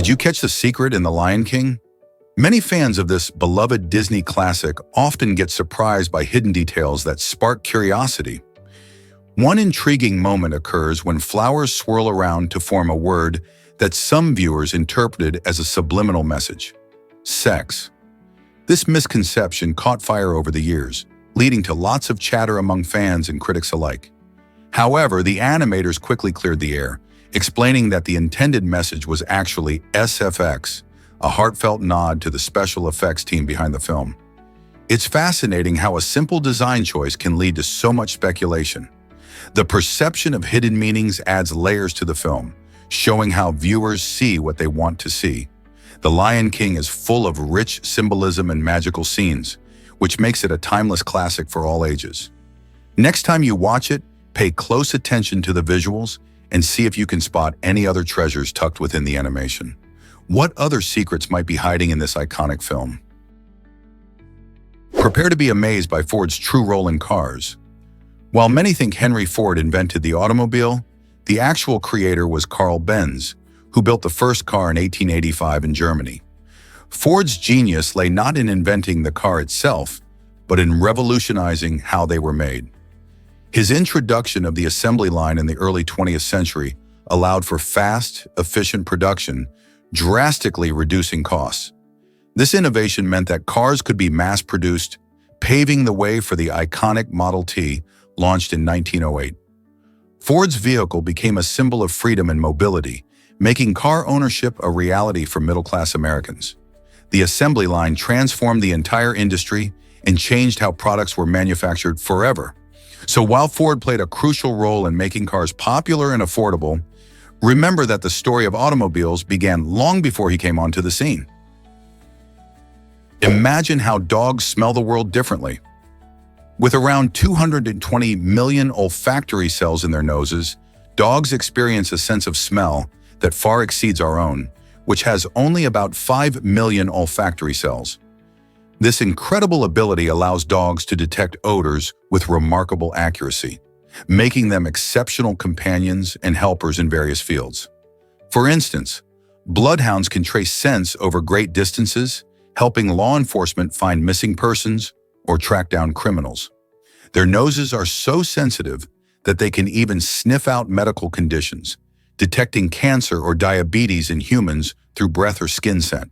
Did you catch the secret in The Lion King? Many fans of this beloved Disney classic often get surprised by hidden details that spark curiosity. One intriguing moment occurs when flowers swirl around to form a word that some viewers interpreted as a subliminal message: sex. This misconception caught fire over the years, leading to lots of chatter among fans and critics alike. However, the animators quickly cleared the air, explaining that the intended message was actually SFX, a heartfelt nod to the special effects team behind the film. It's fascinating how a simple design choice can lead to so much speculation. The perception of hidden meanings adds layers to the film, showing how viewers see what they want to see. The Lion King is full of rich symbolism and magical scenes, which makes it a timeless classic for all ages. Next time you watch it, pay close attention to the visuals and see if you can spot any other treasures tucked within the animation. What other secrets might be hiding in this iconic film? Prepare to be amazed by Ford's true role in cars. While many think Henry Ford invented the automobile, the actual creator was Carl Benz, who built the first car in 1885 in Germany. Ford's genius lay not in inventing the car itself, but in revolutionizing how they were made. His introduction of the assembly line in the early 20th century allowed for fast, efficient production, drastically reducing costs. This innovation meant that cars could be mass-produced, paving the way for the iconic Model T, launched in 1908. Ford's vehicle became a symbol of freedom and mobility, making car ownership a reality for middle-class Americans. The assembly line transformed the entire industry and changed how products were manufactured forever. So while Ford played a crucial role in making cars popular and affordable, remember that the story of automobiles began long before he came onto the scene. Imagine how dogs smell the world differently. With around 220 million olfactory cells in their noses, dogs experience a sense of smell that far exceeds our own, which has only about 5 million olfactory cells. This incredible ability allows dogs to detect odors with remarkable accuracy, making them exceptional companions and helpers in various fields. For instance, bloodhounds can trace scents over great distances, helping law enforcement find missing persons or track down criminals. Their noses are so sensitive that they can even sniff out medical conditions, detecting cancer or diabetes in humans through breath or skin scent.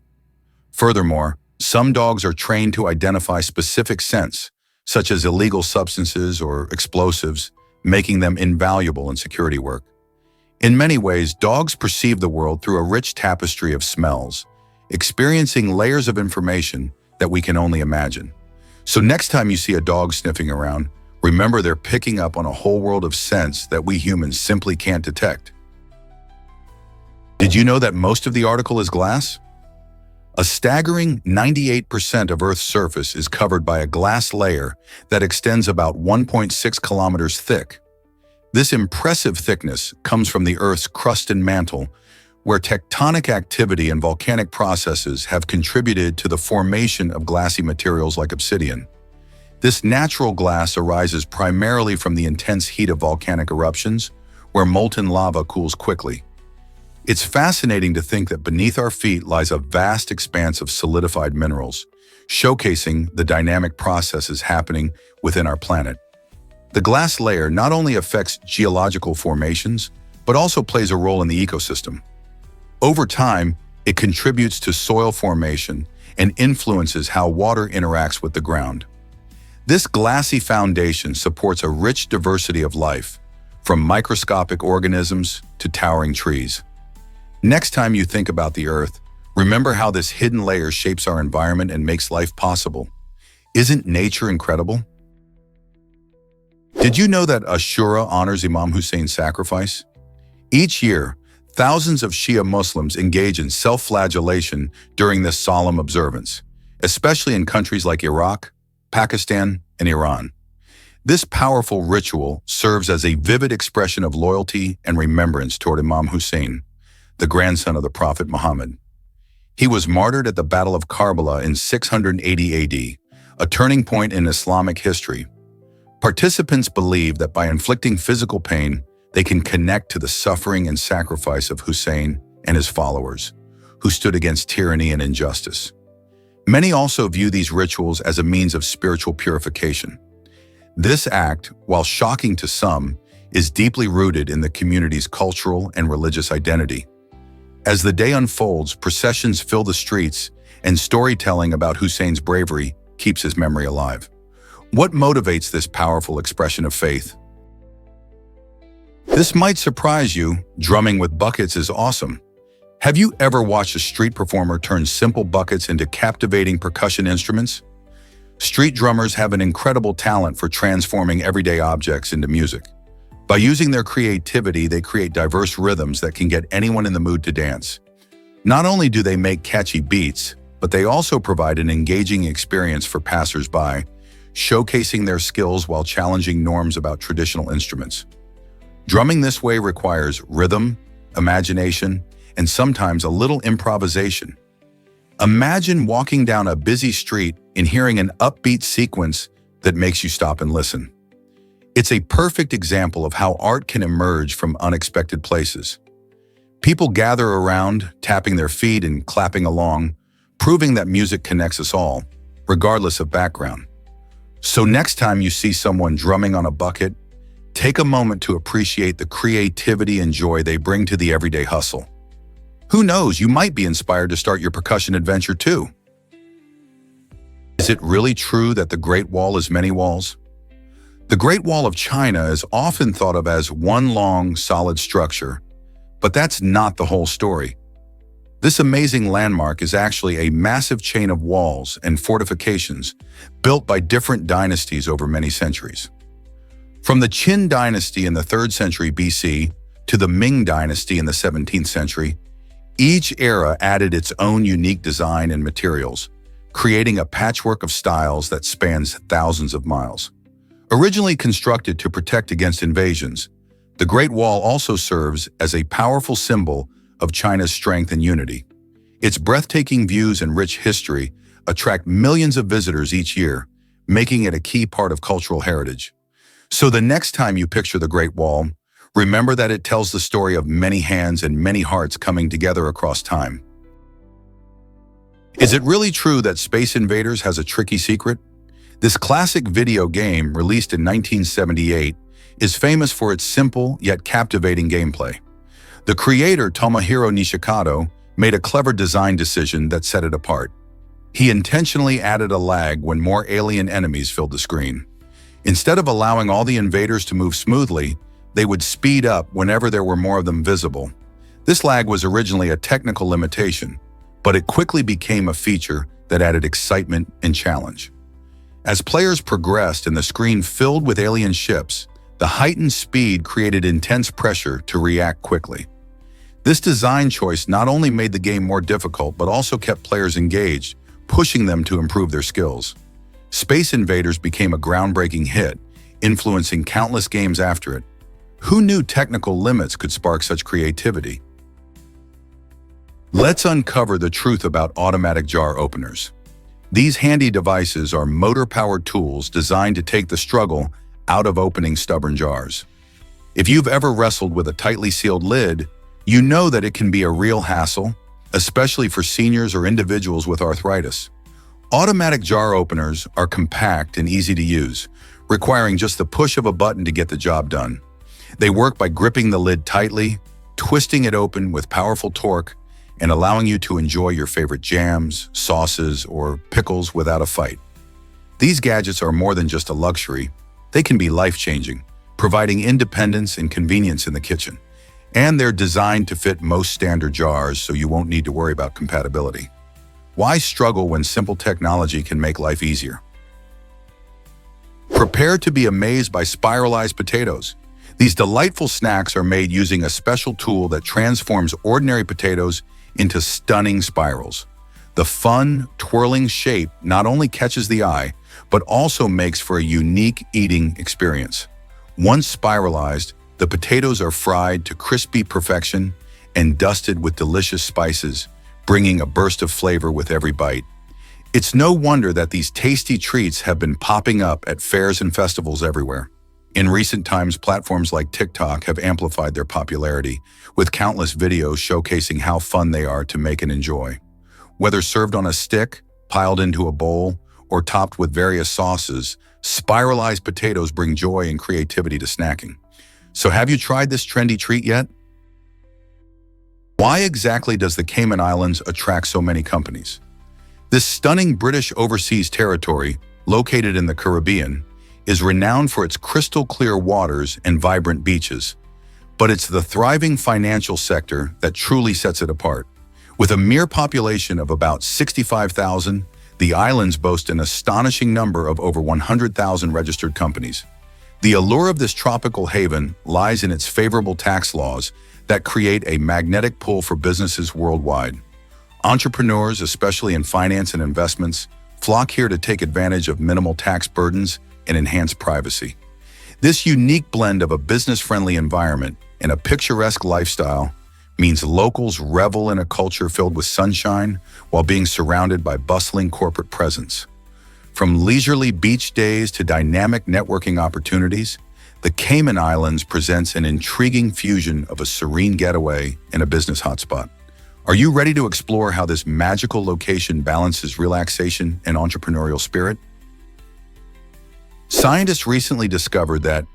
Furthermore, some dogs are trained to identify specific scents, such as illegal substances or explosives, making them invaluable in security work. In many ways, dogs perceive the world through a rich tapestry of smells, experiencing layers of information that we can only imagine. So next time you see a dog sniffing around, remember they're picking up on a whole world of scents that we humans simply can't detect. Did you know that most of the article is glass? A staggering 98% of Earth's surface is covered by a glass layer that extends about 1.6 kilometers thick. This impressive thickness comes from the Earth's crust and mantle, where tectonic activity and volcanic processes have contributed to the formation of glassy materials like obsidian. This natural glass arises primarily from the intense heat of volcanic eruptions, where molten lava cools quickly. It's fascinating to think that beneath our feet lies a vast expanse of solidified minerals, showcasing the dynamic processes happening within our planet. The glass layer not only affects geological formations, but also plays a role in the ecosystem. Over time, it contributes to soil formation and influences how water interacts with the ground. This glassy foundation supports a rich diversity of life, from microscopic organisms to towering trees. Next time you think about the Earth, remember how this hidden layer shapes our environment and makes life possible. Isn't nature incredible? Did you know that Ashura honors Imam Hussein's sacrifice? Each year, thousands of Shia Muslims engage in self-flagellation during this solemn observance, especially in countries like Iraq, Pakistan, and Iran. This powerful ritual serves as a vivid expression of loyalty and remembrance toward Imam Hussein, the grandson of the Prophet Muhammad. He was martyred at the Battle of Karbala in 680 AD, a turning point in Islamic history. Participants believe that by inflicting physical pain, they can connect to the suffering and sacrifice of Hussein and his followers, who stood against tyranny and injustice. Many also view these rituals as a means of spiritual purification. This act, while shocking to some, is deeply rooted in the community's cultural and religious identity. As the day unfolds, processions fill the streets, and storytelling about Hussein's bravery keeps his memory alive. What motivates this powerful expression of faith? This might surprise you. Drumming with buckets is awesome. Have you ever watched a street performer turn simple buckets into captivating percussion instruments? Street drummers have an incredible talent for transforming everyday objects into music. By using their creativity, they create diverse rhythms that can get anyone in the mood to dance. Not only do they make catchy beats, but they also provide an engaging experience for passers-by, showcasing their skills while challenging norms about traditional instruments. Drumming this way requires rhythm, imagination, and sometimes a little improvisation. Imagine walking down a busy street and hearing an upbeat sequence that makes you stop and listen. It's a perfect example of how art can emerge from unexpected places. People gather around, tapping their feet and clapping along, proving that music connects us all, regardless of background. So next time you see someone drumming on a bucket, take a moment to appreciate the creativity and joy they bring to the everyday hustle. Who knows, you might be inspired to start your percussion adventure too. Is it really true that the Great Wall is many walls? The Great Wall of China is often thought of as one long, solid structure, but that's not the whole story. This amazing landmark is actually a massive chain of walls and fortifications built by different dynasties over many centuries. From the Qin dynasty in the 3rd century BC to the Ming dynasty in the 17th century, each era added its own unique design and materials, creating a patchwork of styles that spans thousands of miles. Originally constructed to protect against invasions, the Great Wall also serves as a powerful symbol of China's strength and unity. Its breathtaking views and rich history attract millions of visitors each year, making it a key part of cultural heritage. So the next time you picture the Great Wall, remember that it tells the story of many hands and many hearts coming together across time. Is it really true that Space Invaders has a tricky secret? This classic video game, released in 1978, is famous for its simple yet captivating gameplay. The creator, Tomohiro Nishikado, made a clever design decision that set it apart. He intentionally added a lag when more alien enemies filled the screen. Instead of allowing all the invaders to move smoothly, they would speed up whenever there were more of them visible. This lag was originally a technical limitation, but it quickly became a feature that added excitement and challenge. As players progressed and the screen filled with alien ships, the heightened speed created intense pressure to react quickly. This design choice not only made the game more difficult, but also kept players engaged, pushing them to improve their skills. Space Invaders became a groundbreaking hit, influencing countless games after it. Who knew technical limits could spark such creativity? Let's uncover the truth about automatic jar openers. These handy devices are motor-powered tools designed to take the struggle out of opening stubborn jars. If you've ever wrestled with a tightly sealed lid, you know that it can be a real hassle, especially for seniors or individuals with arthritis. Automatic jar openers are compact and easy to use, requiring just the push of a button to get the job done. They work by gripping the lid tightly, twisting it open with powerful torque, and allowing you to enjoy your favorite jams, sauces, or pickles without a fight. These gadgets are more than just a luxury. They can be life-changing, providing independence and convenience in the kitchen. And they're designed to fit most standard jars, so you won't need to worry about compatibility. Why struggle when simple technology can make life easier? Prepare to be amazed by spiralized potatoes. These delightful snacks are made using a special tool that transforms ordinary potatoes into stunning spirals. The fun, twirling shape not only catches the eye, but also makes for a unique eating experience. Once spiralized, the potatoes are fried to crispy perfection and dusted with delicious spices, bringing a burst of flavor with every bite. It's no wonder that these tasty treats have been popping up at fairs and festivals everywhere. In recent times, platforms like TikTok have amplified their popularity, with countless videos showcasing how fun they are to make and enjoy. Whether served on a stick, piled into a bowl, or topped with various sauces, spiralized potatoes bring joy and creativity to snacking. So have you tried this trendy treat yet? Why exactly does the Cayman Islands attract so many companies? This stunning British overseas territory, located in the Caribbean, is renowned for its crystal-clear waters and vibrant beaches. But it's the thriving financial sector that truly sets it apart. With a mere population of about 65,000, the islands boast an astonishing number of over 100,000 registered companies. The allure of this tropical haven lies in its favorable tax laws that create a magnetic pull for businesses worldwide. Entrepreneurs, especially in finance and investments, flock here to take advantage of minimal tax burdens and enhanced privacy. This unique blend of a business-friendly environment and a picturesque lifestyle means locals revel in a culture filled with sunshine while being surrounded by bustling corporate presence. From leisurely beach days to dynamic networking opportunities, the Cayman Islands presents an intriguing fusion of a serene getaway and a business hotspot. Are you ready to explore how this magical location balances relaxation and entrepreneurial spirit? Scientists recently discovered that,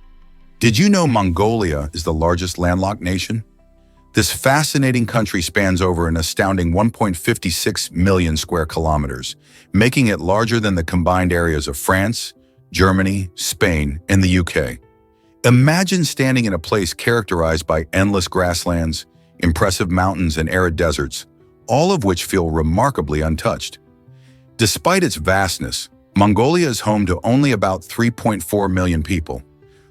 did you know Mongolia is the largest landlocked nation? This fascinating country spans over an astounding 1.56 million square kilometers, making it larger than the combined areas of France, Germany, Spain, and the UK. Imagine standing in a place characterized by endless grasslands, impressive mountains, and arid deserts, all of which feel remarkably untouched. Despite its vastness, Mongolia is home to only about 3.4 million people,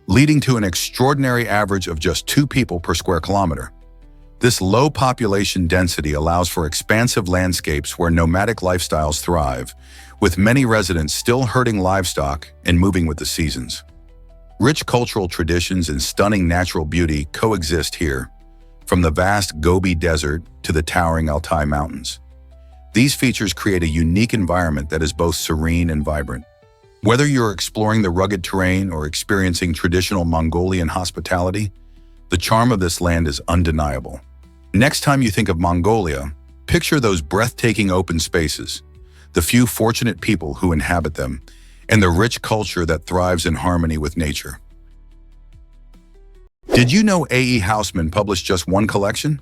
leading to an extraordinary average of just 2 people per square kilometer. This low population density allows for expansive landscapes where nomadic lifestyles thrive, with many residents still herding livestock and moving with the seasons. Rich cultural traditions and stunning natural beauty coexist here, from the vast Gobi Desert to the towering Altai Mountains. These features create a unique environment that is both serene and vibrant. Whether you're exploring the rugged terrain or experiencing traditional Mongolian hospitality, the charm of this land is undeniable. Next time you think of Mongolia, picture those breathtaking open spaces, the few fortunate people who inhabit them, and the rich culture that thrives in harmony with nature. Did you know A.E. Housman published just one collection?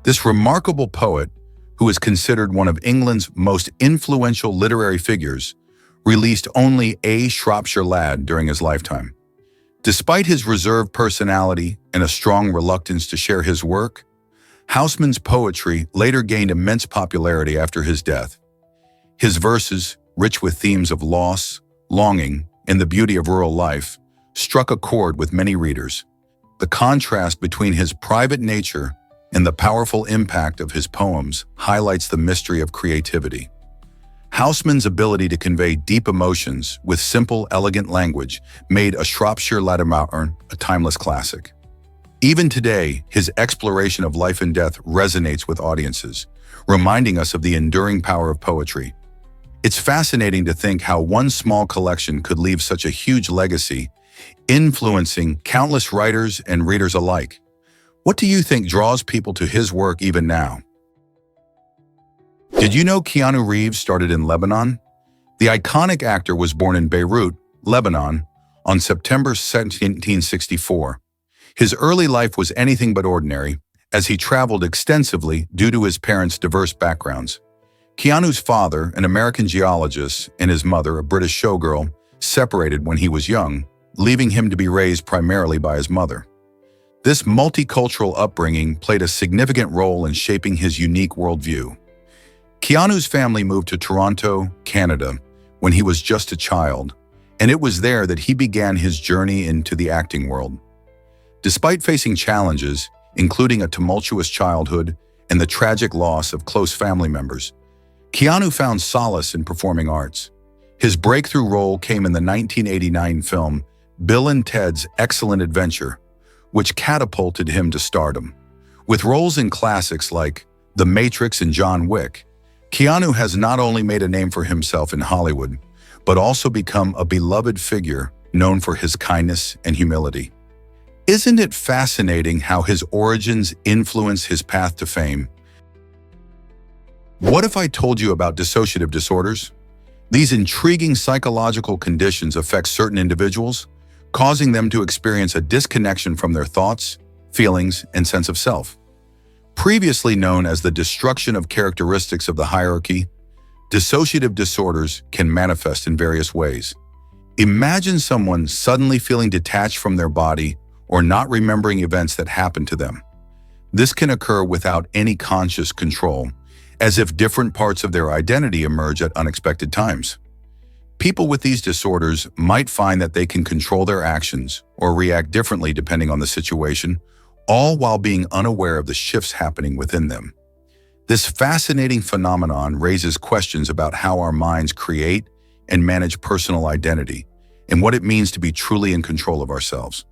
This remarkable poet, who is considered one of England's most influential literary figures, released only A Shropshire Lad during his lifetime. Despite his reserved personality and a strong reluctance to share his work, Housman's poetry later gained immense popularity after his death. His verses, rich with themes of loss, longing, and the beauty of rural life, struck a chord with many readers. The contrast between his private nature and the powerful impact of his poems highlights the mystery of creativity. Housman's ability to convey deep emotions with simple, elegant language made A Shropshire Lad a timeless classic. Even today, his exploration of life and death resonates with audiences, reminding us of the enduring power of poetry. It's fascinating to think how one small collection could leave such a huge legacy, influencing countless writers and readers alike. What do you think draws people to his work even now? Did you know Keanu Reeves started in Lebanon? The iconic actor was born in Beirut, Lebanon, on September 1964. His early life was anything but ordinary, as he traveled extensively due to his parents' diverse backgrounds. Keanu's father, an American geologist, and his mother, a British showgirl, separated when he was young, leaving him to be raised primarily by his mother. This multicultural upbringing played a significant role in shaping his unique worldview. Keanu's family moved to Toronto, Canada, when he was just a child, and it was there that he began his journey into the acting world. Despite facing challenges, including a tumultuous childhood and the tragic loss of close family members, Keanu found solace in performing arts. His breakthrough role came in the 1989 film Bill and Ted's Excellent Adventure, which catapulted him to stardom. With roles in classics like The Matrix and John Wick, Keanu has not only made a name for himself in Hollywood, but also become a beloved figure known for his kindness and humility. Isn't it fascinating how his origins influence his path to fame? What if I told you about dissociative disorders? These intriguing psychological conditions affect certain individuals, causing them to experience a disconnection from their thoughts, feelings, and sense of self. Previously known as the destruction of characteristics of the hierarchy, dissociative disorders can manifest in various ways. Imagine someone suddenly feeling detached from their body or not remembering events that happened to them. This can occur without any conscious control, as if different parts of their identity emerge at unexpected times. People with these disorders might find that they can control their actions or react differently depending on the situation, all while being unaware of the shifts happening within them. This fascinating phenomenon raises questions about how our minds create and manage personal identity and what it means to be truly in control of ourselves.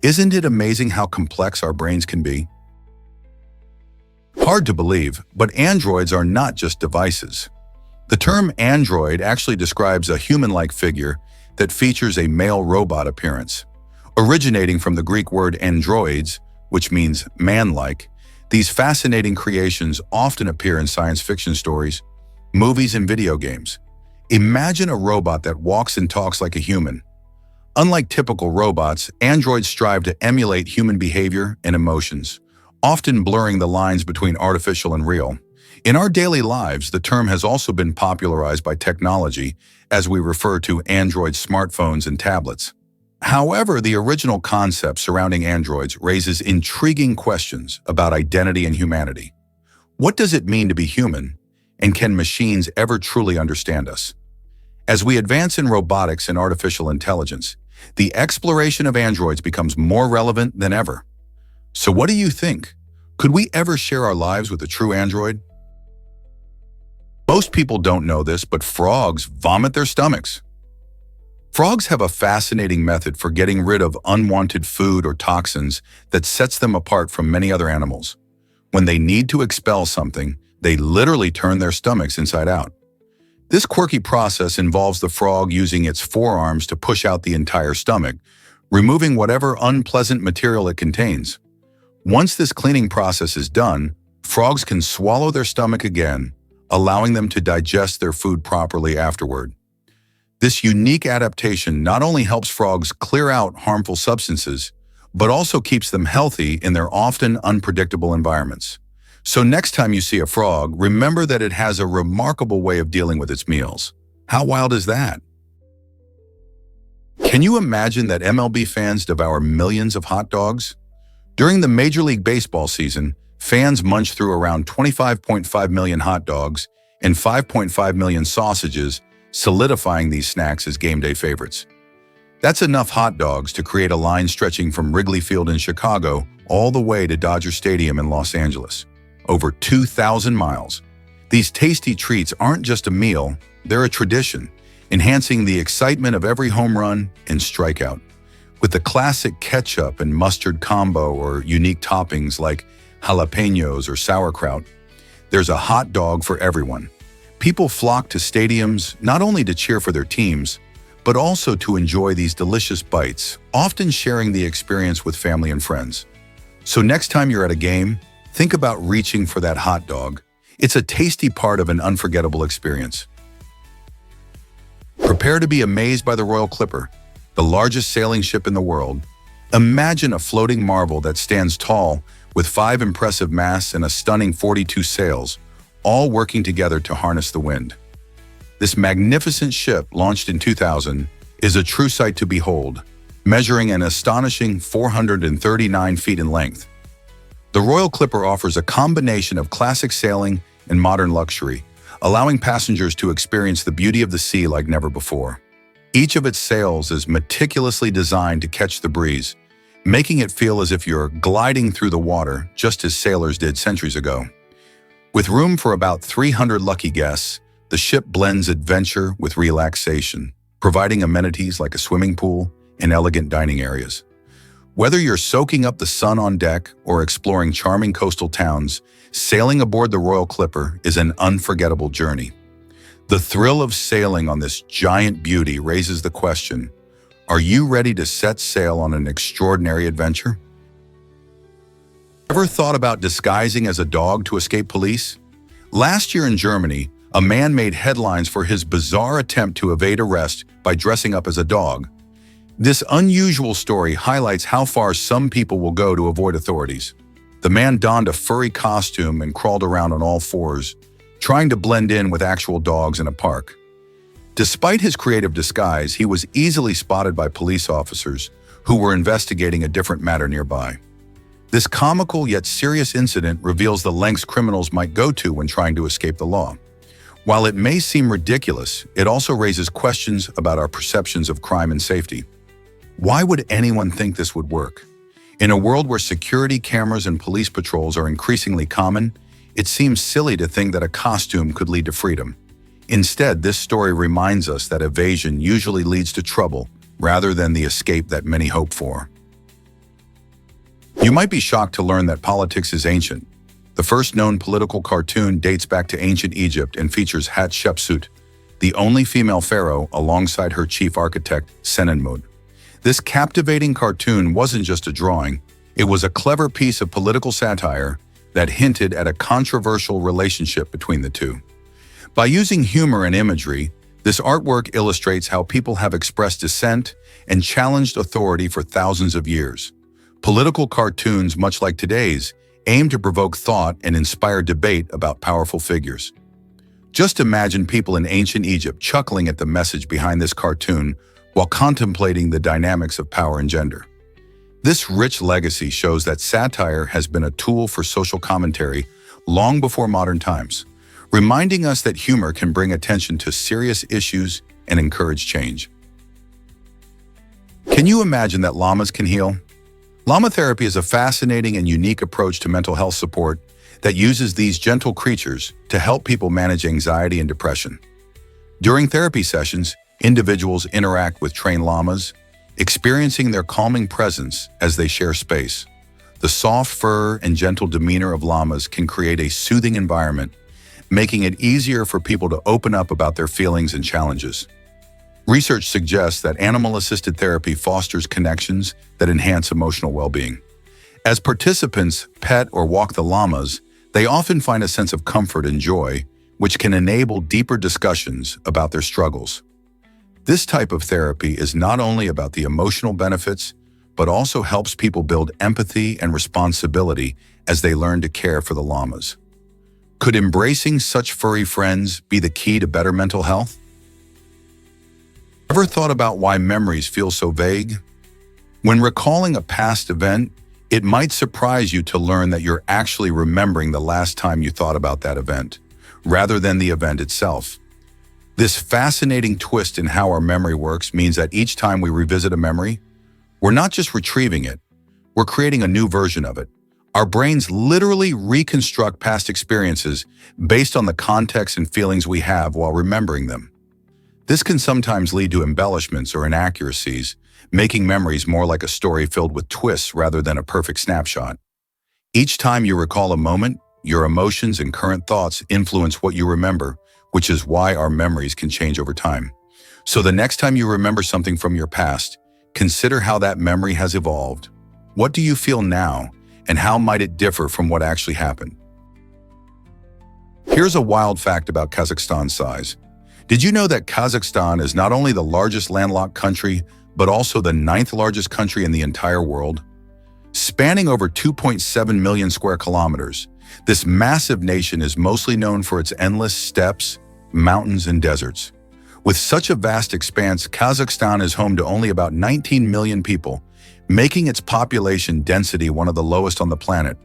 Isn't it amazing how complex our brains can be? Hard to believe, but androids are not just devices. The term android actually describes a human-like figure that features a male robot appearance. Originating from the Greek word androids, which means man-like, these fascinating creations often appear in science fiction stories, movies, and video games. Imagine a robot that walks and talks like a human. Unlike typical robots, androids strive to emulate human behavior and emotions, often blurring the lines between artificial and real. In our daily lives, the term has also been popularized by technology as we refer to Android smartphones and tablets. However, the original concept surrounding androids raises intriguing questions about identity and humanity. What does it mean to be human, and can machines ever truly understand us? As we advance in robotics and artificial intelligence, the exploration of androids becomes more relevant than ever. So what do you think? Could we ever share our lives with a true android? Most people don't know this, but frogs vomit their stomachs. Frogs have a fascinating method for getting rid of unwanted food or toxins that sets them apart from many other animals. When they need to expel something, they literally turn their stomachs inside out. This quirky process involves the frog using its forearms to push out the entire stomach, removing whatever unpleasant material it contains. Once this cleaning process is done, frogs can swallow their stomach again, allowing them to digest their food properly afterward. This unique adaptation not only helps frogs clear out harmful substances, but also keeps them healthy in their often unpredictable environments. So next time you see a frog, remember that it has a remarkable way of dealing with its meals. How wild is that? Can you imagine that MLB fans devour millions of hot dogs? During the Major League Baseball season, fans munch through around 25.5 million hot dogs and 5.5 million sausages, solidifying these snacks as game day favorites. That's enough hot dogs to create a line stretching from Wrigley Field in Chicago all the way to Dodger Stadium in Los Angeles. Over 2,000 miles. These tasty treats aren't just a meal, they're a tradition, enhancing the excitement of every home run and strikeout. With the classic ketchup and mustard combo or unique toppings like jalapenos or sauerkraut, there's a hot dog for everyone. People flock to stadiums not only to cheer for their teams, but also to enjoy these delicious bites, often sharing the experience with family and friends. So next time you're at a game, think about reaching for that hot dog. It's a tasty part of an unforgettable experience. Prepare to be amazed by the Royal Clipper, the largest sailing ship in the world. Imagine a floating marvel that stands tall with 5 impressive masts and a stunning 42 sails, all working together to harness the wind. This magnificent ship, launched in 2000, is a true sight to behold, measuring an astonishing 439 feet in length. The Royal Clipper offers a combination of classic sailing and modern luxury, allowing passengers to experience the beauty of the sea like never before. Each of its sails is meticulously designed to catch the breeze, making it feel as if you're gliding through the water, just as sailors did centuries ago. With room for about 300 lucky guests, the ship blends adventure with relaxation, providing amenities like a swimming pool and elegant dining areas. Whether you're soaking up the sun on deck or exploring charming coastal towns, sailing aboard the Royal Clipper is an unforgettable journey. The thrill of sailing on this giant beauty raises the question, Are you ready to set sail on an extraordinary adventure? Ever thought about disguising as a dog to escape police? Last year in Germany, a man made headlines for his bizarre attempt to evade arrest by dressing up as a dog. This unusual story highlights how far some people will go to avoid authorities. The man donned a furry costume and crawled around on all fours, trying to blend in with actual dogs in a park. Despite his creative disguise, he was easily spotted by police officers who were investigating a different matter nearby. This comical yet serious incident reveals the lengths criminals might go to when trying to escape the law. While it may seem ridiculous, it also raises questions about our perceptions of crime and safety. Why would anyone think this would work? In a world where security cameras and police patrols are increasingly common, it seems silly to think that a costume could lead to freedom. Instead, this story reminds us that evasion usually leads to trouble rather than the escape that many hope for. You might be shocked to learn that politics is ancient. The first known political cartoon dates back to ancient Egypt and features Hatshepsut, the only female pharaoh alongside her chief architect, Senenmut. This captivating cartoon wasn't just a drawing, it was a clever piece of political satire that hinted at a controversial relationship between the two. By using humor and imagery, this artwork illustrates how people have expressed dissent and challenged authority for thousands of years. Political cartoons, much like today's, aim to provoke thought and inspire debate about powerful figures. Just imagine people in ancient Egypt chuckling at the message behind this cartoon while contemplating the dynamics of power and gender. This rich legacy shows that satire has been a tool for social commentary long before modern times, reminding us that humor can bring attention to serious issues and encourage change. Can you imagine that llamas can heal? Llama therapy is a fascinating and unique approach to mental health support that uses these gentle creatures to help people manage anxiety and depression. During therapy sessions, individuals interact with trained llamas, experiencing their calming presence as they share space. The soft fur and gentle demeanor of llamas can create a soothing environment, making it easier for people to open up about their feelings and challenges. Research suggests that animal-assisted therapy fosters connections that enhance emotional well-being. As participants pet or walk the llamas, they often find a sense of comfort and joy, which can enable deeper discussions about their struggles. This type of therapy is not only about the emotional benefits, but also helps people build empathy and responsibility as they learn to care for the llamas. Could embracing such furry friends be the key to better mental health? Ever thought about why memories feel so vague? When recalling a past event, it might surprise you to learn that you're actually remembering the last time you thought about that event, rather than the event itself. This fascinating twist in how our memory works means that each time we revisit a memory, we're not just retrieving it, we're creating a new version of it. Our brains literally reconstruct past experiences based on the context and feelings we have while remembering them. This can sometimes lead to embellishments or inaccuracies, making memories more like a story filled with twists rather than a perfect snapshot. Each time you recall a moment, your emotions and current thoughts influence what you remember, which is why our memories can change over time. So the next time you remember something from your past, consider how that memory has evolved. What do you feel now, and how might it differ from what actually happened? Here's a wild fact about Kazakhstan's size. Did you know that Kazakhstan is not only the largest landlocked country, but also the 9th largest country in the entire world? Spanning over 2.7 million square kilometers, this massive nation is mostly known for its endless steppes, mountains, and deserts. With such a vast expanse, Kazakhstan is home to only about 19 million people, making its population density one of the lowest on the planet.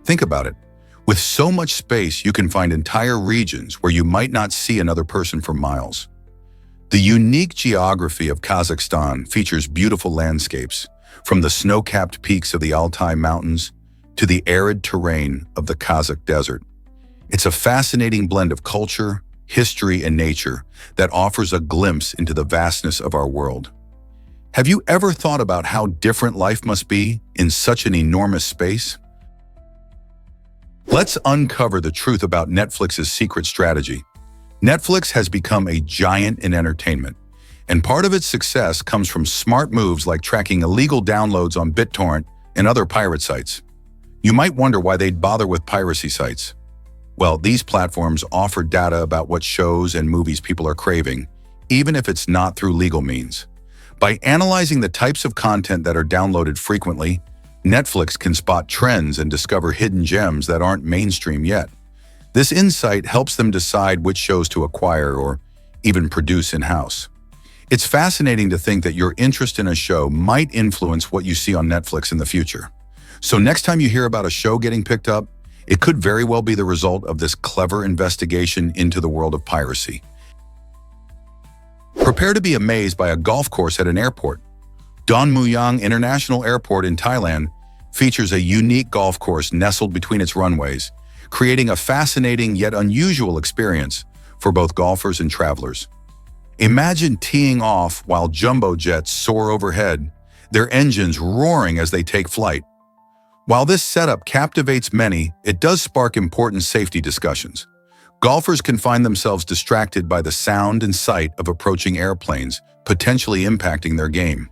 Think about it. With so much space, you can find entire regions where you might not see another person for miles. The unique geography of Kazakhstan features beautiful landscapes, from the snow-capped peaks of the Altai Mountains to the arid terrain of the Kazakh Desert. It's a fascinating blend of culture, history, and nature that offers a glimpse into the vastness of our world. Have you ever thought about how different life must be in such an enormous space? Let's uncover the truth about Netflix's secret strategy. Netflix has become a giant in entertainment, And part of its success comes from smart moves like tracking illegal downloads on BitTorrent and other pirate sites. You might wonder why they'd bother with piracy sites. Well, these platforms offer data about what shows and movies people are craving, even if it's not through legal means. By analyzing the types of content that are downloaded frequently, Netflix can spot trends and discover hidden gems that aren't mainstream yet. This insight helps them decide which shows to acquire or even produce in-house. It's fascinating to think that your interest in a show might influence what you see on Netflix in the future. So next time you hear about a show getting picked up, it could very well be the result of this clever investigation into the world of piracy. Prepare to be amazed by a golf course at an airport. Don Mueang International Airport in Thailand features a unique golf course nestled between its runways, creating a fascinating yet unusual experience for both golfers and travelers. Imagine teeing off while jumbo jets soar overhead, their engines roaring as they take flight. While this setup captivates many, it does spark important safety discussions. Golfers can find themselves distracted by the sound and sight of approaching airplanes, potentially impacting their game.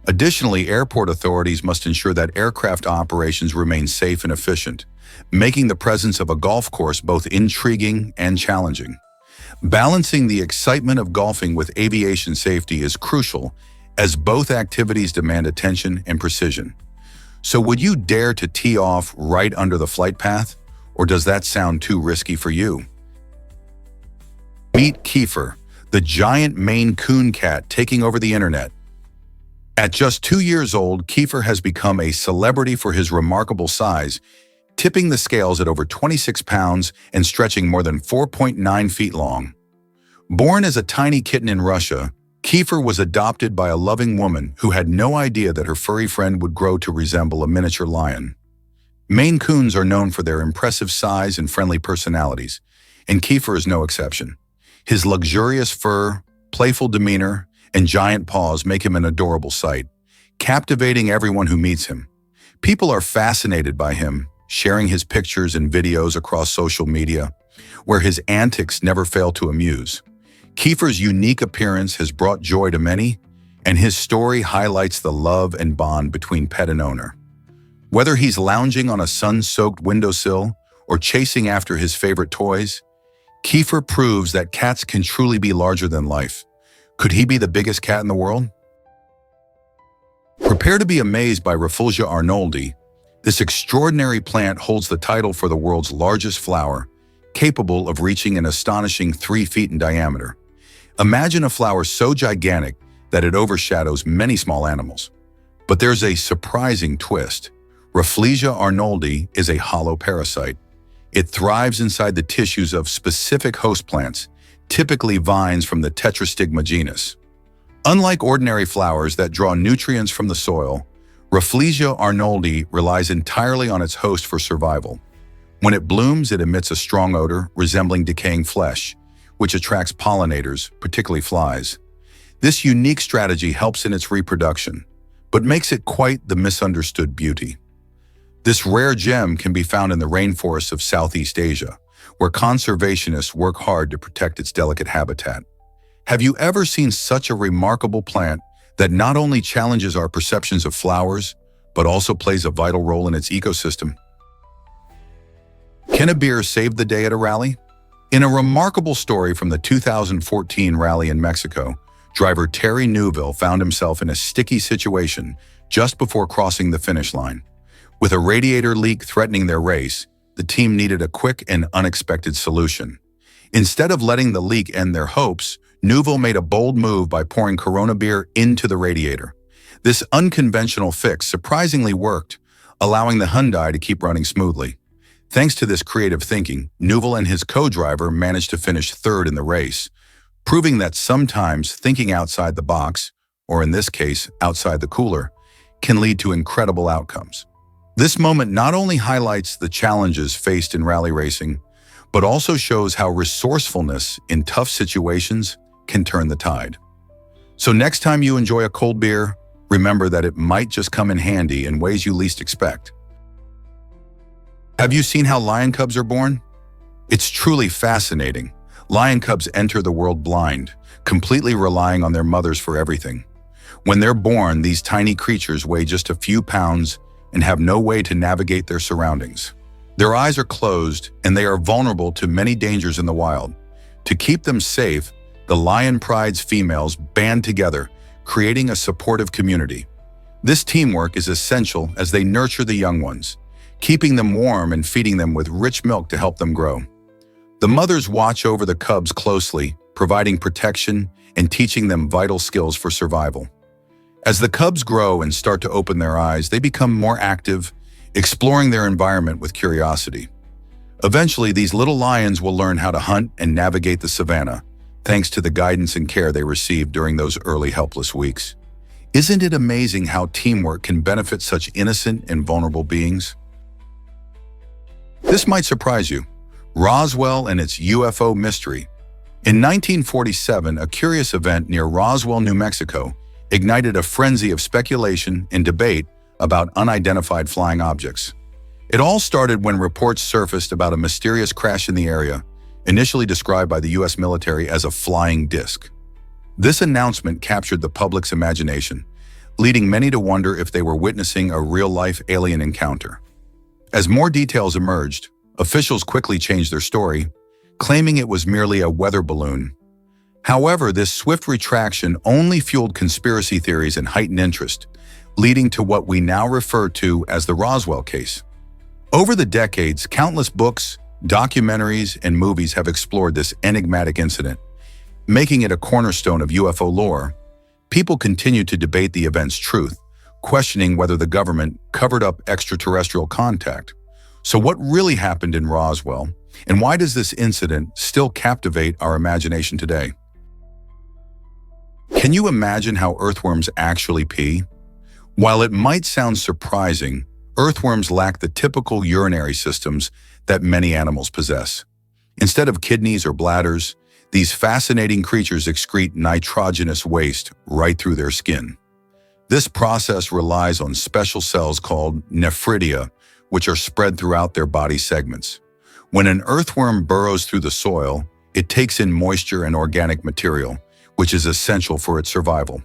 Additionally, airport authorities must ensure that aircraft operations remain safe and efficient, making the presence of a golf course both intriguing and challenging. Balancing the excitement of golfing with aviation safety is crucial, as both activities demand attention and precision. So would you dare to tee off right under the flight path, or does that sound too risky for you? Meet Kiefer, the giant Maine Coon cat taking over the internet. At just 2 years old, Kiefer has become a celebrity for his remarkable size, tipping the scales at over 26 pounds and stretching more than 4.9 feet long. Born as a tiny kitten in Russia, Kiefer was adopted by a loving woman who had no idea that her furry friend would grow to resemble a miniature lion. Maine Coons are known for their impressive size and friendly personalities, and Kiefer is no exception. His luxurious fur, playful demeanor, and giant paws make him an adorable sight, captivating everyone who meets him. People are fascinated by him, sharing his pictures and videos across social media, where his antics never fail to amuse. Kiefer's unique appearance has brought joy to many, and his story highlights the love and bond between pet and owner. Whether he's lounging on a sun-soaked windowsill or chasing after his favorite toys, Kiefer proves that cats can truly be larger than life. Could he be the biggest cat in the world? Prepare to be amazed by Rafflesia arnoldi. This extraordinary plant holds the title for the world's largest flower, capable of reaching an astonishing 3 feet in diameter. Imagine a flower so gigantic that it overshadows many small animals. But there's a surprising twist. Rafflesia arnoldi is a hollow parasite. It thrives inside the tissues of specific host plants, typically vines from the Tetrastigma genus. Unlike ordinary flowers that draw nutrients from the soil, Rafflesia arnoldi relies entirely on its host for survival. When it blooms, it emits a strong odor resembling decaying flesh, which attracts pollinators, particularly flies. This unique strategy helps in its reproduction, but makes it quite the misunderstood beauty. This rare gem can be found in the rainforests of Southeast Asia, where conservationists work hard to protect its delicate habitat. Have you ever seen such a remarkable plant that not only challenges our perceptions of flowers, but also plays a vital role in its ecosystem? Can a beer save the day at a rally? In a remarkable story from the 2014 rally in Mexico, driver Terry Neuville found himself in a sticky situation just before crossing the finish line. With a radiator leak threatening their race, the team needed a quick and unexpected solution. Instead of letting the leak end their hopes, Neuville made a bold move by pouring Corona beer into the radiator. This unconventional fix surprisingly worked, allowing the Hyundai to keep running smoothly. Thanks to this creative thinking, Neuville and his co-driver managed to finish third in the race, proving that sometimes thinking outside the box, or in this case, outside the cooler, can lead to incredible outcomes. This moment not only highlights the challenges faced in rally racing, but also shows how resourcefulness in tough situations can turn the tide. So next time you enjoy a cold beer, remember that it might just come in handy in ways you least expect. Have you seen how lion cubs are born? It's truly fascinating. Lion cubs enter the world blind, completely relying on their mothers for everything. When they're born, these tiny creatures weigh just a few pounds and have no way to navigate their surroundings. Their eyes are closed, and they are vulnerable to many dangers in the wild. To keep them safe, the lion pride's females band together, creating a supportive community. This teamwork is essential as they nurture the young ones, keeping them warm and feeding them with rich milk to help them grow. The mothers watch over the cubs closely, providing protection and teaching them vital skills for survival. As the cubs grow and start to open their eyes, they become more active, exploring their environment with curiosity. Eventually, these little lions will learn how to hunt and navigate the savannah, thanks to the guidance and care they received during those early helpless weeks. Isn't it amazing how teamwork can benefit such innocent and vulnerable beings? This might surprise you. Roswell and its UFO mystery. In 1947, a curious event near Roswell, New Mexico, ignited a frenzy of speculation and debate about unidentified flying objects. It all started when reports surfaced about a mysterious crash in the area, initially described by the U.S. military as a flying disc. This announcement captured the public's imagination, leading many to wonder if they were witnessing a real-life alien encounter. As more details emerged, officials quickly changed their story, claiming it was merely a weather balloon. However, this swift retraction only fueled conspiracy theories and heightened interest, leading to what we now refer to as the Roswell case. Over the decades, countless books, documentaries, and movies have explored this enigmatic incident, making it a cornerstone of UFO lore. People continue to debate the event's truth, questioning whether the government covered up extraterrestrial contact. So what really happened in Roswell, and why does this incident still captivate our imagination today? Can you imagine how earthworms actually pee? While it might sound surprising, earthworms lack the typical urinary systems that many animals possess. Instead of kidneys or bladders, these fascinating creatures excrete nitrogenous waste right through their skin. This process relies on special cells called nephridia, which are spread throughout their body segments. When an earthworm burrows through the soil, it takes in moisture and organic material, which is essential for its survival.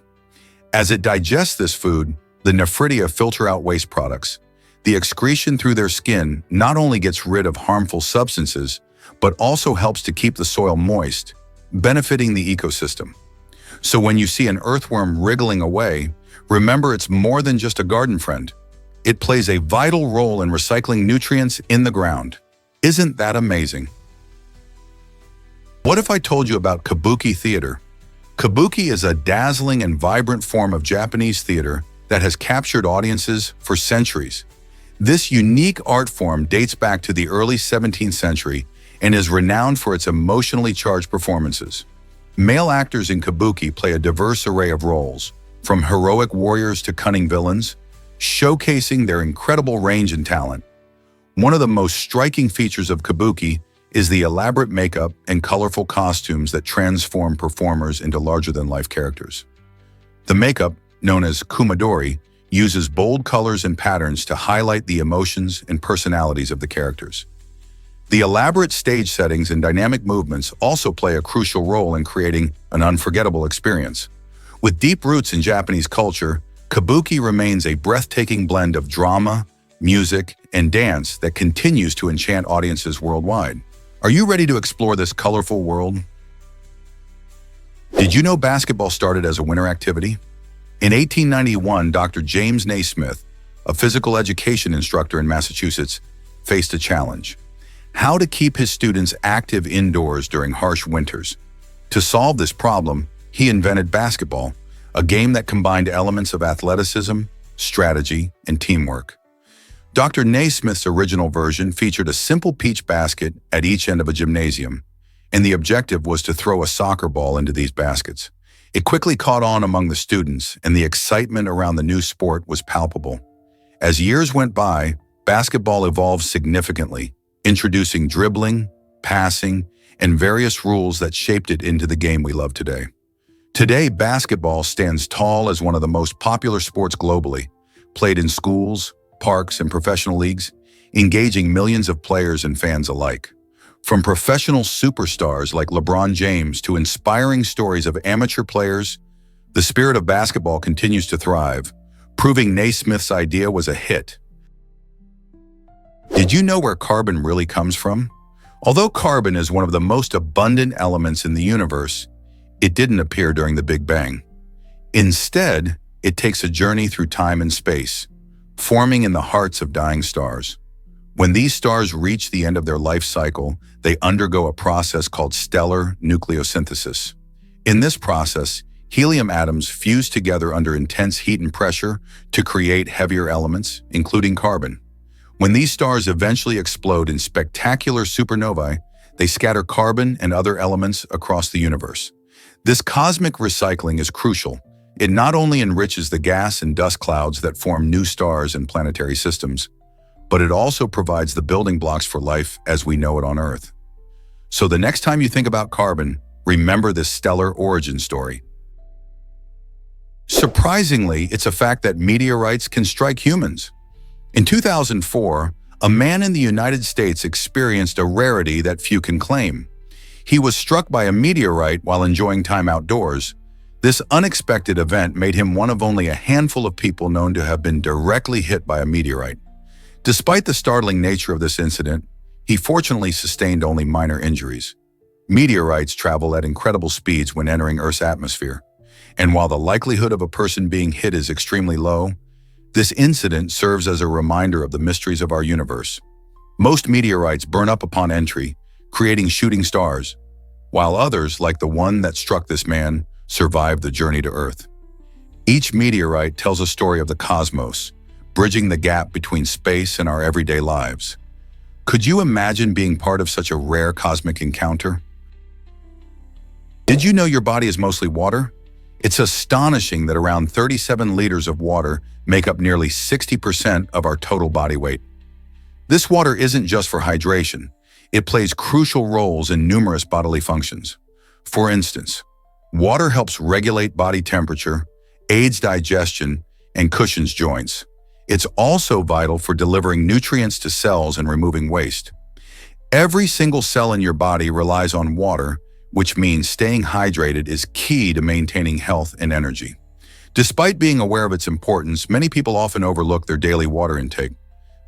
As it digests this food, the nephridia filter out waste products. The excretion through their skin not only gets rid of harmful substances, but also helps to keep the soil moist, benefiting the ecosystem. So when you see an earthworm wriggling away, remember it's more than just a garden friend. It plays a vital role in recycling nutrients in the ground. Isn't that amazing? What if I told you about kabuki theater? Kabuki is a dazzling and vibrant form of Japanese theater that has captured audiences for centuries. This unique art form dates back to the early 17th century and is renowned for its emotionally charged performances. Male actors in kabuki play a diverse array of roles, from heroic warriors to cunning villains, showcasing their incredible range and talent. One of the most striking features of kabuki is the elaborate makeup and colorful costumes that transform performers into larger-than-life characters. The makeup, known as kumadori, uses bold colors and patterns to highlight the emotions and personalities of the characters. The elaborate stage settings and dynamic movements also play a crucial role in creating an unforgettable experience. With deep roots in Japanese culture, kabuki remains a breathtaking blend of drama, music, and dance that continues to enchant audiences worldwide. Are you ready to explore this colorful world? Did you know basketball started as a winter activity? In 1891, Dr. James Naismith, a physical education instructor in Massachusetts, faced a challenge: how to keep his students active indoors during harsh winters. To solve this problem, he invented basketball, a game that combined elements of athleticism, strategy, and teamwork. Dr. Naismith's original version featured a simple peach basket at each end of a gymnasium, and the objective was to throw a soccer ball into these baskets. It quickly caught on among the students, and the excitement around the new sport was palpable. As years went by, basketball evolved significantly, introducing dribbling, passing, and various rules that shaped it into the game we love today. Today, basketball stands tall as one of the most popular sports globally, played in schools, parks, and professional leagues, engaging millions of players and fans alike. From professional superstars like LeBron James to inspiring stories of amateur players, the spirit of basketball continues to thrive, proving Naismith's idea was a hit. Did you know where carbon really comes from? Although carbon is one of the most abundant elements in the universe, it didn't appear during the Big Bang. Instead, it takes a journey through time and space, forming in the hearts of dying stars. When these stars reach the end of their life cycle, they undergo a process called stellar nucleosynthesis. In this process, helium atoms fuse together under intense heat and pressure to create heavier elements, including carbon. When these stars eventually explode in spectacular supernovae, they scatter carbon and other elements across the universe. This cosmic recycling is crucial. It not only enriches the gas and dust clouds that form new stars and planetary systems, but it also provides the building blocks for life as we know it on Earth. So the next time you think about carbon, remember this stellar origin story. Surprisingly, it's a fact that meteorites can strike humans. In 2004, a man in the United States experienced a rarity that few can claim. He was struck by a meteorite while enjoying time outdoors. This unexpected event made him one of only a handful of people known to have been directly hit by a meteorite. Despite the startling nature of this incident, he fortunately sustained only minor injuries. Meteorites travel at incredible speeds when entering Earth's atmosphere, and while the likelihood of a person being hit is extremely low, this incident serves as a reminder of the mysteries of our universe. Most meteorites burn up upon entry, creating shooting stars, while others, like the one that struck this man, survive the journey to Earth. Each meteorite tells a story of the cosmos, bridging the gap between space and our everyday lives. Could you imagine being part of such a rare cosmic encounter? Did you know your body is mostly water? It's astonishing that around 37 liters of water make up nearly 60% of our total body weight. This water isn't just for hydration. It plays crucial roles in numerous bodily functions. For instance, water helps regulate body temperature, aids digestion, and cushions joints. It's also vital for delivering nutrients to cells and removing waste. Every single cell in your body relies on water, which means staying hydrated is key to maintaining health and energy. Despite being aware of its importance, many people often overlook their daily water intake.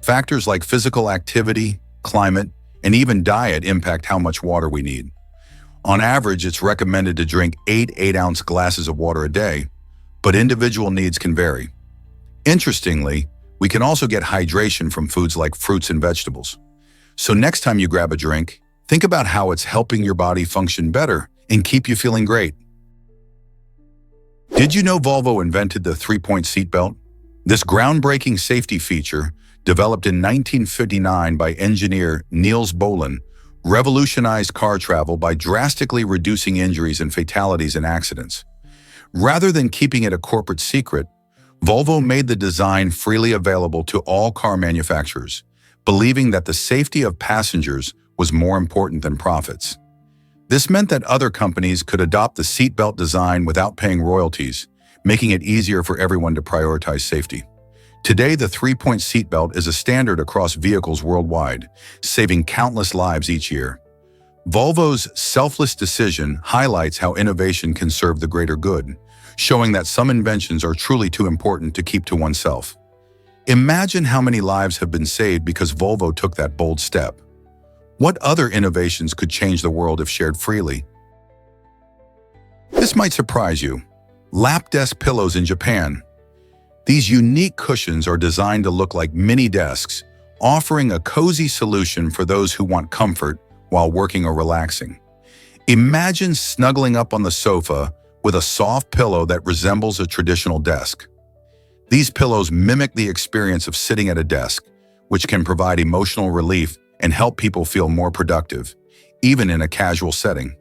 Factors like physical activity, climate, and even diet impact how much water we need. On average, it's recommended to drink 8 8-ounce glasses of water a day, but individual needs can vary. Interestingly, we can also get hydration from foods like fruits and vegetables. So next time you grab a drink, think about how it's helping your body function better and keep you feeling great. Did you know Volvo invented the 3-point seatbelt? This groundbreaking safety feature, developed in 1959 by engineer Niels Bohlin, revolutionized car travel by drastically reducing injuries and fatalities in accidents. Rather than keeping it a corporate secret, Volvo made the design freely available to all car manufacturers, believing that the safety of passengers was more important than profits. This meant that other companies could adopt the seatbelt design without paying royalties, making it easier for everyone to prioritize safety. Today, the 3-point seatbelt is a standard across vehicles worldwide, saving countless lives each year. Volvo's selfless decision highlights how innovation can serve the greater good, showing that some inventions are truly too important to keep to oneself. Imagine how many lives have been saved because Volvo took that bold step. What other innovations could change the world if shared freely? This might surprise you. Lap desk pillows in Japan. These unique cushions are designed to look like mini desks, offering a cozy solution for those who want comfort while working or relaxing. Imagine snuggling up on the sofa with a soft pillow that resembles a traditional desk. These pillows mimic the experience of sitting at a desk, which can provide emotional relief and help people feel more productive, even in a casual setting.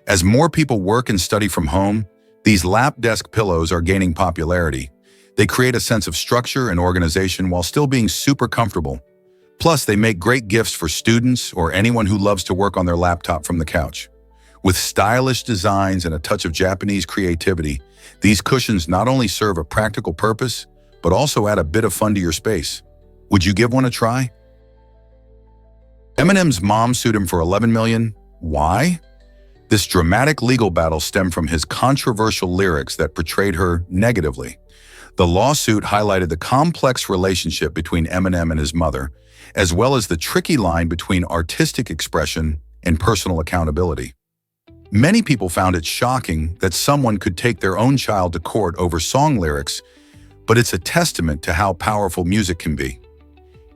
As more people work and study from home, these lap desk pillows are gaining popularity. They create a sense of structure and organization while still being super comfortable. Plus, they make great gifts for students or anyone who loves to work on their laptop from the couch. With stylish designs and a touch of Japanese creativity, these cushions not only serve a practical purpose, but also add a bit of fun to your space. Would you give one a try? Eminem's mom sued him for $11 million. Why? This dramatic legal battle stemmed from his controversial lyrics that portrayed her negatively. The lawsuit highlighted the complex relationship between Eminem and his mother, as well as the tricky line between artistic expression and personal accountability. Many people found it shocking that someone could take their own child to court over song lyrics, but it's a testament to how powerful music can be.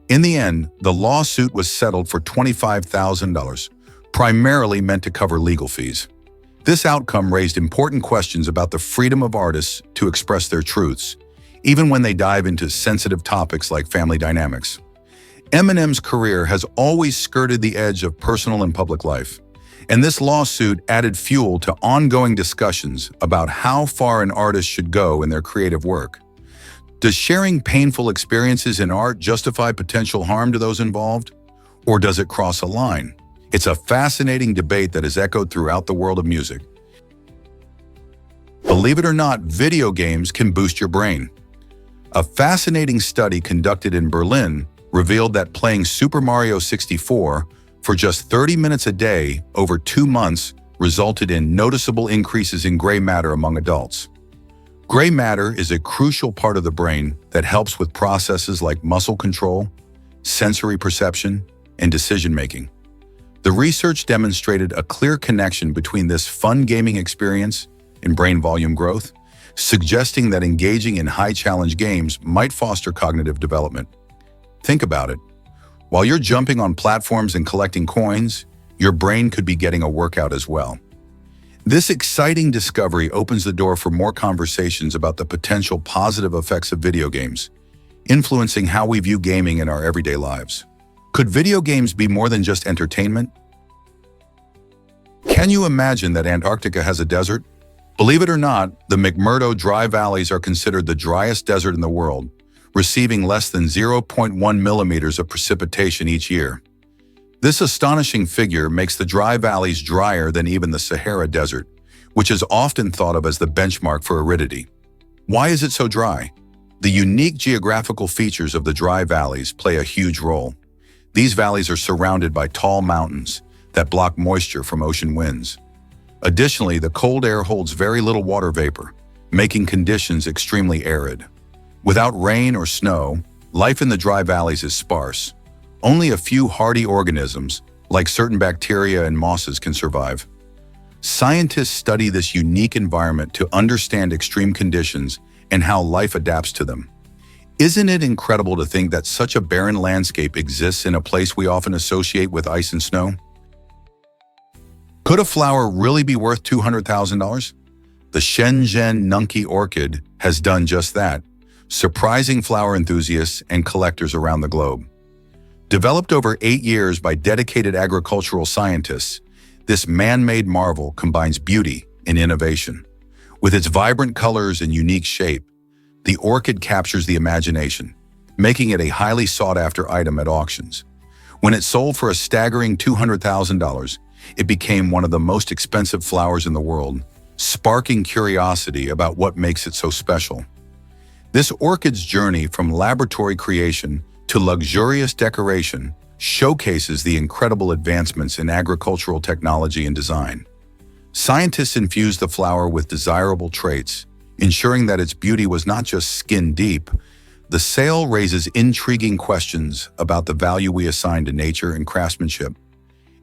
In the end, the lawsuit was settled for $25,000, primarily meant to cover legal fees. This outcome raised important questions about the freedom of artists to express their truths, even when they dive into sensitive topics like family dynamics. Eminem's career has always skirted the edge of personal and public life, and this lawsuit added fuel to ongoing discussions about how far an artist should go in their creative work. Does sharing painful experiences in art justify potential harm to those involved? Or does it cross a line? It's a fascinating debate that is echoed throughout the world of music. Believe it or not, video games can boost your brain. A fascinating study conducted in Berlin revealed that playing Super Mario 64 for just 30 minutes a day over 2 months resulted in noticeable increases in gray matter among adults. Gray matter is a crucial part of the brain that helps with processes like muscle control, sensory perception, and decision-making. The research demonstrated a clear connection between this fun gaming experience and brain volume growth, suggesting that engaging in high-challenge games might foster cognitive development. Think about it. While you're jumping on platforms and collecting coins, your brain could be getting a workout as well. This exciting discovery opens the door for more conversations about the potential positive effects of video games, influencing how we view gaming in our everyday lives. Could video games be more than just entertainment? Can you imagine that Antarctica has a desert? Believe it or not, the McMurdo Dry Valleys are considered the driest desert in the world, receiving less than 0.1 millimeters of precipitation each year. This astonishing figure makes the dry valleys drier than even the Sahara Desert, which is often thought of as the benchmark for aridity. Why is it so dry? The unique geographical features of the dry valleys play a huge role. These valleys are surrounded by tall mountains that block moisture from ocean winds. Additionally, the cold air holds very little water vapor, making conditions extremely arid. Without rain or snow, life in the dry valleys is sparse. Only a few hardy organisms, like certain bacteria and mosses, can survive. Scientists study this unique environment to understand extreme conditions and how life adapts to them. Isn't it incredible to think that such a barren landscape exists in a place we often associate with ice and snow? Could a flower really be worth $200,000? The Shenzhen Nunki orchid has done just that, surprising flower enthusiasts and collectors around the globe. Developed over 8 years by dedicated agricultural scientists, this man-made marvel combines beauty and innovation. With its vibrant colors and unique shape, the orchid captures the imagination, making it a highly sought-after item at auctions. When it sold for a staggering $200,000, it became one of the most expensive flowers in the world, sparking curiosity about what makes it so special. This orchid's journey from laboratory creation to luxurious decoration showcases the incredible advancements in agricultural technology and design. Scientists infused the flower with desirable traits, ensuring that its beauty was not just skin-deep. The sale raises intriguing questions about the value we assign to nature and craftsmanship.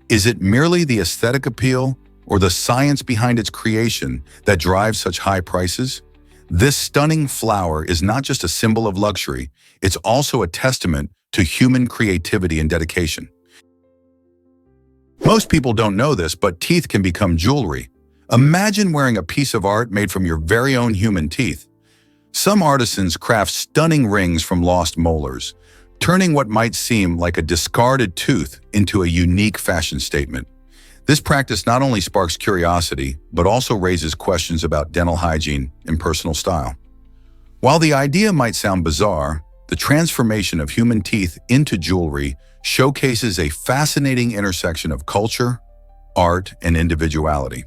Is it merely the aesthetic appeal or the science behind its creation that drives such high prices? This stunning flower is not just a symbol of luxury, it's also a testament to human creativity and dedication. Most people don't know this, but teeth can become jewelry. Imagine wearing a piece of art made from your very own human teeth. Some artisans craft stunning rings from lost molars, turning what might seem like a discarded tooth into a unique fashion statement. This practice not only sparks curiosity, but also raises questions about dental hygiene and personal style. While the idea might sound bizarre, the transformation of human teeth into jewelry showcases a fascinating intersection of culture, art, and individuality.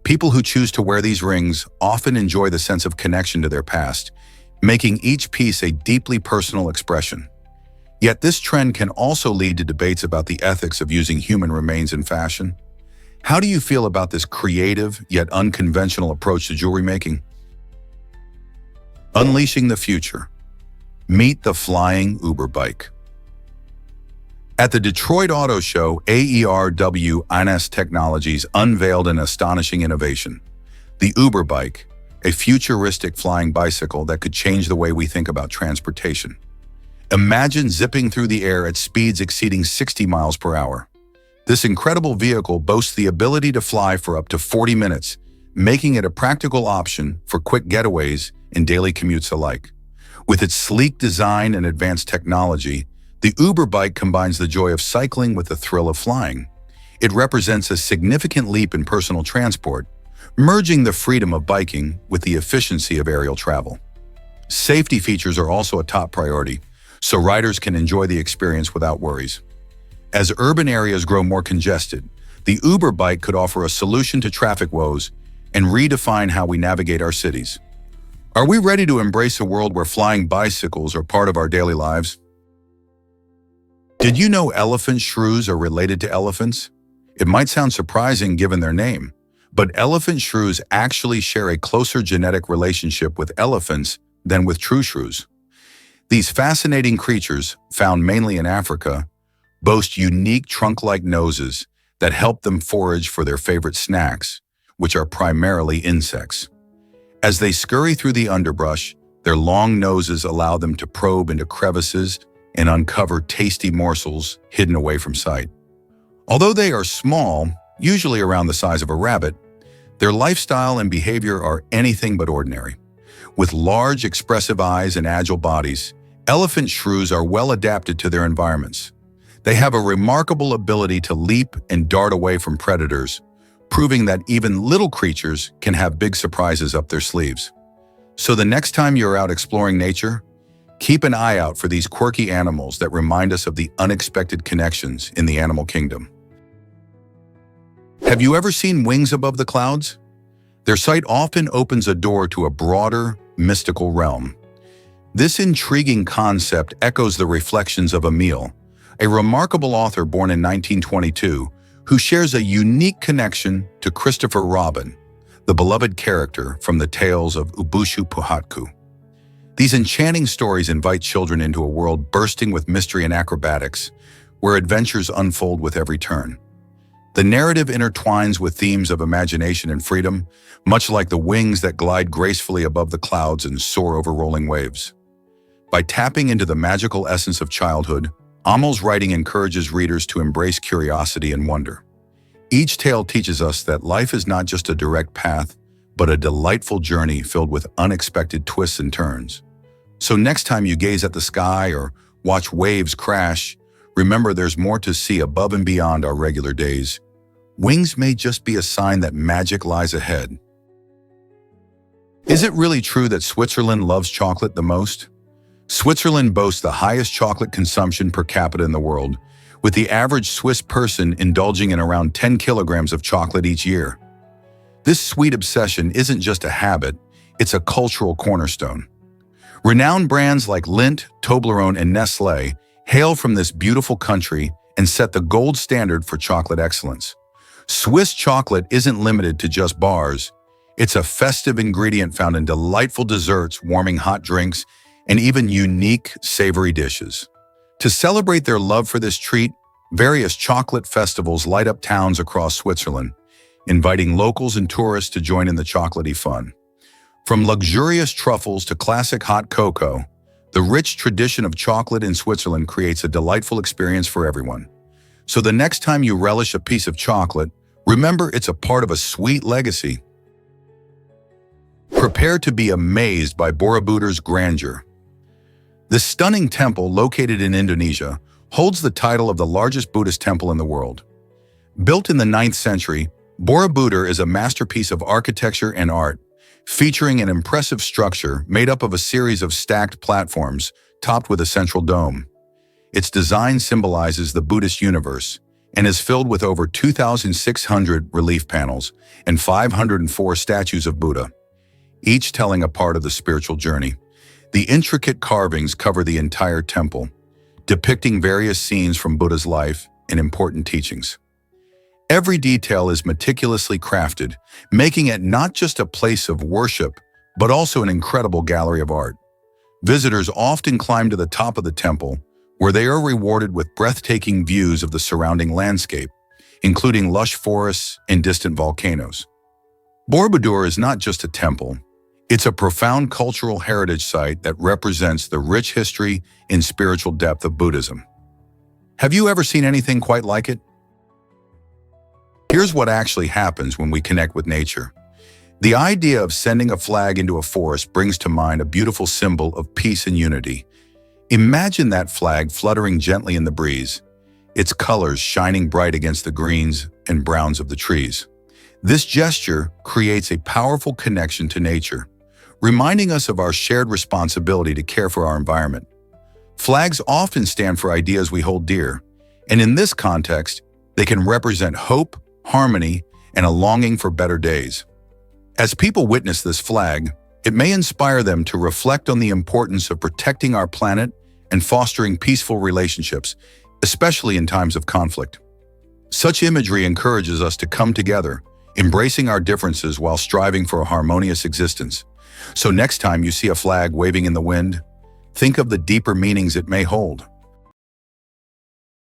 People who choose to wear these rings often enjoy the sense of connection to their past, making each piece a deeply personal expression. Yet this trend can also lead to debates about the ethics of using human remains in fashion. How do you feel about this creative yet unconventional approach to jewelry making? Unleashing the future. Meet the flying Uber bike. At the Detroit Auto Show, AERW INS Technologies unveiled an astonishing innovation: the Uber bike, a futuristic flying bicycle that could change the way we think about transportation. Imagine zipping through the air at speeds exceeding 60 miles per hour. This incredible vehicle boasts the ability to fly for up to 40 minutes, making it a practical option for quick getaways and daily commutes alike. With its sleek design and advanced technology, the Uber bike combines the joy of cycling with the thrill of flying. It represents a significant leap in personal transport, merging the freedom of biking with the efficiency of aerial travel. Safety features are also a top priority, so riders can enjoy the experience without worries. As urban areas grow more congested, the Uber bike could offer a solution to traffic woes and redefine how we navigate our cities. Are we ready to embrace a world where flying bicycles are part of our daily lives? Did you know elephant shrews are related to elephants? It might sound surprising given their name, but elephant shrews actually share a closer genetic relationship with elephants than with true shrews. These fascinating creatures, found mainly in Africa, boast unique trunk-like noses that help them forage for their favorite snacks, which are primarily insects. As they scurry through the underbrush, their long noses allow them to probe into crevices and uncover tasty morsels hidden away from sight. Although they are small, usually around the size of a rabbit, their lifestyle and behavior are anything but ordinary. With large, expressive eyes and agile bodies, elephant shrews are well adapted to their environments. They have a remarkable ability to leap and dart away from predators, proving that even little creatures can have big surprises up their sleeves. So the next time you're out exploring nature, keep an eye out for these quirky animals that remind us of the unexpected connections in the animal kingdom. Have you ever seen wings above the clouds? Their sight often opens a door to a broader, mystical realm. This intriguing concept echoes the reflections of Emile, a remarkable author born in 1922 who shares a unique connection to Christopher Robin, the beloved character from the tales of Ubushu Puhatku. These enchanting stories invite children into a world bursting with mystery and acrobatics, where adventures unfold with every turn. The narrative intertwines with themes of imagination and freedom, much like the wings that glide gracefully above the clouds and soar over rolling waves. By tapping into the magical essence of childhood, Amile's writing encourages readers to embrace curiosity and wonder. Each tale teaches us that life is not just a direct path, but a delightful journey filled with unexpected twists and turns. So next time you gaze at the sky or watch waves crash, remember there's more to see above and beyond our regular days. Wings may just be a sign that magic lies ahead. Is it really true that Switzerland loves chocolate the most? Switzerland boasts the highest chocolate consumption per capita in the world, with the average Swiss person indulging in around 10 kilograms of chocolate each year. This sweet obsession isn't just a habit, it's a cultural cornerstone. Renowned brands like Lindt, Toblerone, and Nestlé hail from this beautiful country and set the gold standard for chocolate excellence. Swiss chocolate isn't limited to just bars. It's a festive ingredient found in delightful desserts, warming hot drinks, and even unique, savory dishes. To celebrate their love for this treat, various chocolate festivals light up towns across Switzerland, inviting locals and tourists to join in the chocolatey fun. From luxurious truffles to classic hot cocoa, the rich tradition of chocolate in Switzerland creates a delightful experience for everyone. So the next time you relish a piece of chocolate, remember it's a part of a sweet legacy. Prepare to be amazed by Borobudur's grandeur. This stunning temple, located in Indonesia, holds the title of the largest Buddhist temple in the world. Built in the 9th century, Borobudur is a masterpiece of architecture and art, featuring an impressive structure made up of a series of stacked platforms topped with a central dome. Its design symbolizes the Buddhist universe and is filled with over 2,600 relief panels and 504 statues of Buddha, each telling a part of the spiritual journey. The intricate carvings cover the entire temple, depicting various scenes from Buddha's life and important teachings. Every detail is meticulously crafted, making it not just a place of worship, but also an incredible gallery of art. Visitors often climb to the top of the temple, where they are rewarded with breathtaking views of the surrounding landscape, including lush forests and distant volcanoes. Borobudur is not just a temple. It's a profound cultural heritage site that represents the rich history and spiritual depth of Buddhism. Have you ever seen anything quite like it? Here's what actually happens when we connect with nature. The idea of sending a flag into a forest brings to mind a beautiful symbol of peace and unity. Imagine that flag fluttering gently in the breeze, its colors shining bright against the greens and browns of the trees. This gesture creates a powerful connection to nature, reminding us of our shared responsibility to care for our environment. Flags often stand for ideas we hold dear, and in this context, they can represent hope, harmony, and a longing for better days. As people witness this flag, it may inspire them to reflect on the importance of protecting our planet and fostering peaceful relationships, especially in times of conflict. Such imagery encourages us to come together, embracing our differences while striving for a harmonious existence. So next time you see a flag waving in the wind, think of the deeper meanings it may hold.